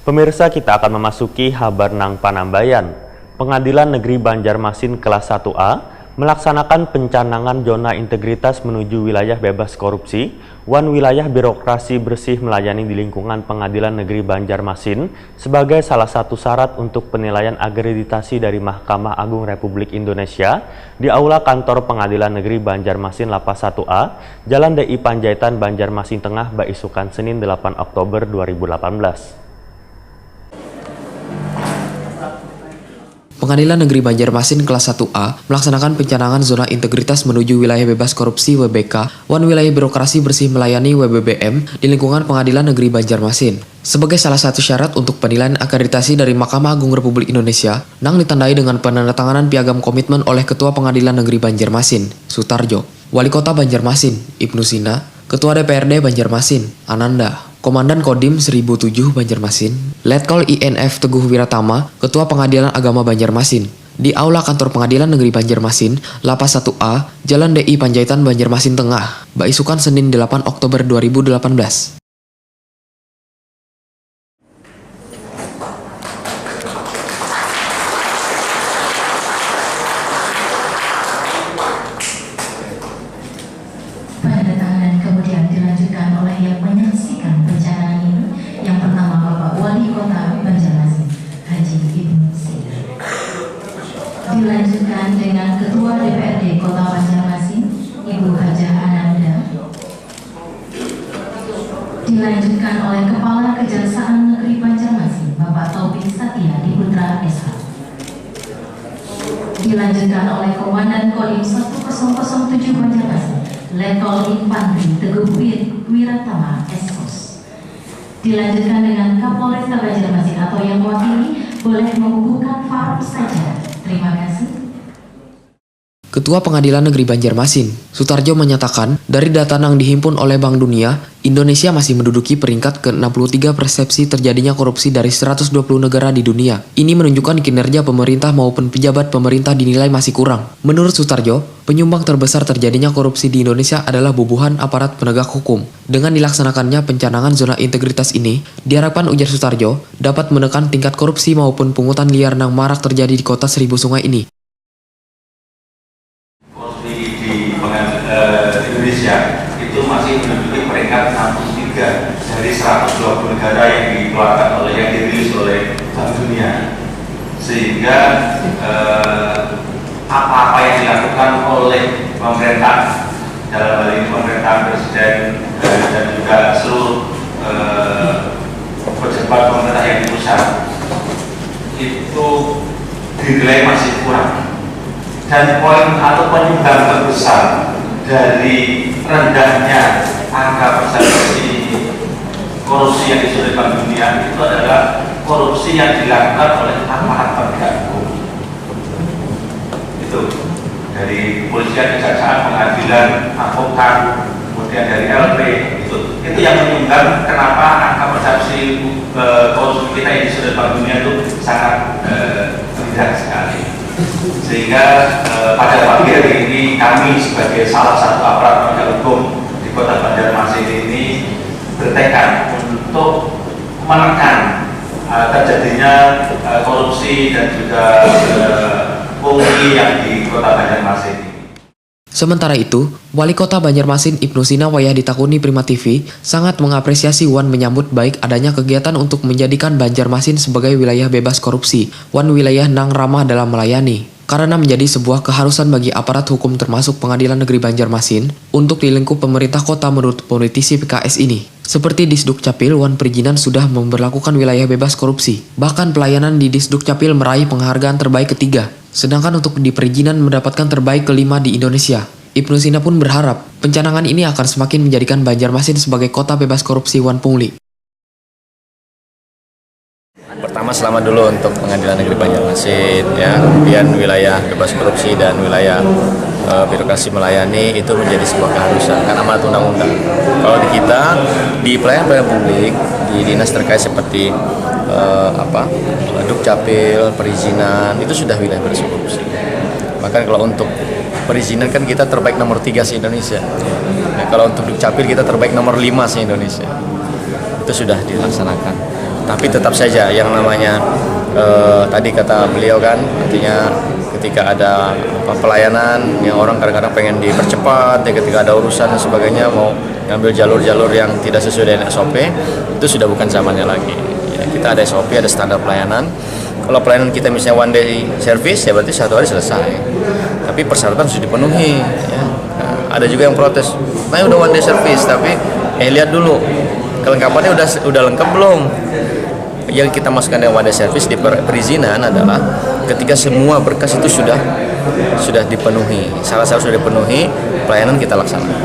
Pemirsa, kita akan memasuki Habar Nang Panambayan. Pengadilan Negeri Banjarmasin kelas 1A melaksanakan pencanangan zona integritas menuju wilayah bebas korupsi. Wan wilayah birokrasi bersih melayani di lingkungan Pengadilan Negeri Banjarmasin sebagai salah satu syarat untuk penilaian akreditasi dari Mahkamah Agung Republik Indonesia di Aula Kantor Pengadilan Negeri Banjarmasin Lapas 1A, Jalan DI Panjaitan, Banjarmasin Tengah, Baisukan, Senin 8 Oktober 2018. Pengadilan Negeri Banjarmasin kelas 1A melaksanakan pencanangan zona integritas menuju wilayah bebas korupsi WBK, Wan wilayah birokrasi bersih melayani WBBM di lingkungan Pengadilan Negeri Banjarmasin. Sebagai salah satu syarat untuk penilaian akreditasi dari Mahkamah Agung Republik Indonesia, Nang ditandai dengan penandatanganan piagam komitmen oleh Ketua Pengadilan Negeri Banjarmasin, Sutarjo, Wali Kota Banjarmasin, Ibnu Sina, Ketua DPRD Banjarmasin, Ananda, Komandan Kodim 1007 Banjarmasin, Letkol INF Teguh Wiratama, Ketua Pengadilan Agama Banjarmasin, di Aula Kantor Pengadilan Negeri Banjarmasin, Lapas 1A, Jalan DI Panjaitan, Banjarmasin Tengah, Baisukan, Senin 8 Oktober 2018. Penandatanganan kemudian dilanjutkan oleh yang menyaksikan pencanangan ini, yang pertama Bapak Wali Kota Banjarmasin, Haji Ibnu Sina. Dilanjutkan dengan Ketua DPRD Kota Banjarmasin, Ibu Hajah Ananda. Dilanjutkan oleh Kepala Kejaksaan Negeri Banjarmasin, Bapak Taufik Satya Diputra SH. Dilanjutkan oleh Komandan Kodim 1007 Banjarmasin, Letkol Infantri Teguh Wiratama SOS. Dilanjutkan dengan Kapolresta Banjarmasin atau yang mewakili boleh membukukan forum saja. Terima kasih. Ketua Pengadilan Negeri Banjarmasin, Sutarjo menyatakan, dari data yang dihimpun oleh Bank Dunia, Indonesia masih menduduki peringkat ke-63 persepsi terjadinya korupsi dari 120 negara di dunia. Ini menunjukkan kinerja pemerintah maupun pejabat pemerintah dinilai masih kurang. Menurut Sutarjo, penyumbang terbesar terjadinya korupsi di Indonesia adalah bubuhan aparat penegak hukum. Dengan dilaksanakannya pencanangan zona integritas ini, diharapkan, ujar Sutarjo, dapat menekan tingkat korupsi maupun pungutan liar yang marak terjadi di kota Seribu Sungai ini. Indonesia itu masih menduduki peringkat 63 dari 120 negara yang dikeluarkan yang dirilis oleh Bank Dunia, sehingga apa-apa yang dilakukan oleh pemerintah, dalam hal ini pemerintah Presiden dan juga seluruh pejabat pemerintah yang di pusat itu dinilai masih kurang. Dan poin atau penyumbang terbesar dari rendahnya angka persepsi korupsi yang disebut Bank Dunia itu adalah korupsi yang dilakukan oleh aparat penegak hukum. Itu dari kepolisian, kejaksaan, pengadilan, advokat, kemudian dari LP, itu yang menyumbang kenapa angka persepsi korupsi kita yang disebut Bank Dunia itu sangat rendah sekali. Sehingga pada pagi hari ini kami sebagai salah satu aparat penegak hukum di Kota Banjarmasin ini bertekad untuk menekan terjadinya korupsi dan juga pungli yang di Kota Banjarmasin ini. Sementara itu, Wali Kota Banjarmasin Ibnu Sina Wayah ditakuni Prima TV sangat mengapresiasi Wan menyambut baik adanya kegiatan untuk menjadikan Banjarmasin sebagai wilayah bebas korupsi. Wan wilayah nang ramah dalam melayani, karena menjadi sebuah keharusan bagi aparat hukum termasuk Pengadilan Negeri Banjarmasin untuk di lingkup pemerintah kota menurut politisi PKS ini. Seperti Disduk Capil, Wan Perizinan sudah memberlakukan wilayah bebas korupsi. Bahkan pelayanan di Disduk Capil meraih penghargaan terbaik ketiga. Sedangkan untuk di perizinan mendapatkan terbaik kelima di Indonesia. Ibnu Sina pun berharap pencanangan ini akan semakin menjadikan Banjarmasin sebagai kota bebas korupsi Wan Pungli. Pertama, selamat dulu untuk Pengadilan Negeri Banjarmasin, ya. Kemudian wilayah bebas korupsi dan wilayah birokrasi melayani itu menjadi sebuah keharusan karena amanat undang-undang. Kalau di kita di pelayanan publik di dinas terkait seperti Dukcapil, perizinan itu sudah wilayah bebas korupsi. Bahkan kalau untuk perizinan kan kita terbaik nomor 3 se-Indonesia. Nah, kalau untuk Dukcapil kita terbaik nomor 5 se-Indonesia. Itu sudah dilaksanakan. Tapi tetap saja yang namanya tadi kata beliau kan, artinya ketika ada pelayanan yang orang kadang-kadang pengen dipercepat, ya ketika ada urusan dan sebagainya mau ngambil jalur-jalur yang tidak sesuai dengan SOP, itu sudah bukan zamannya lagi. Ya, kita ada SOP, ada standar pelayanan. Kalau pelayanan kita misalnya one day service, ya berarti 1 hari selesai. Tapi persyaratan sudah dipenuhi. Ya. Nah, ada juga yang protes, nah udah one day service, tapi lihat dulu kelengkapannya udah lengkap belum? Yang kita masukkan dengan one day service di perizinan adalah ketika semua berkas itu sudah dipenuhi, syarat-syarat sudah dipenuhi, pelayanan kita laksanakan.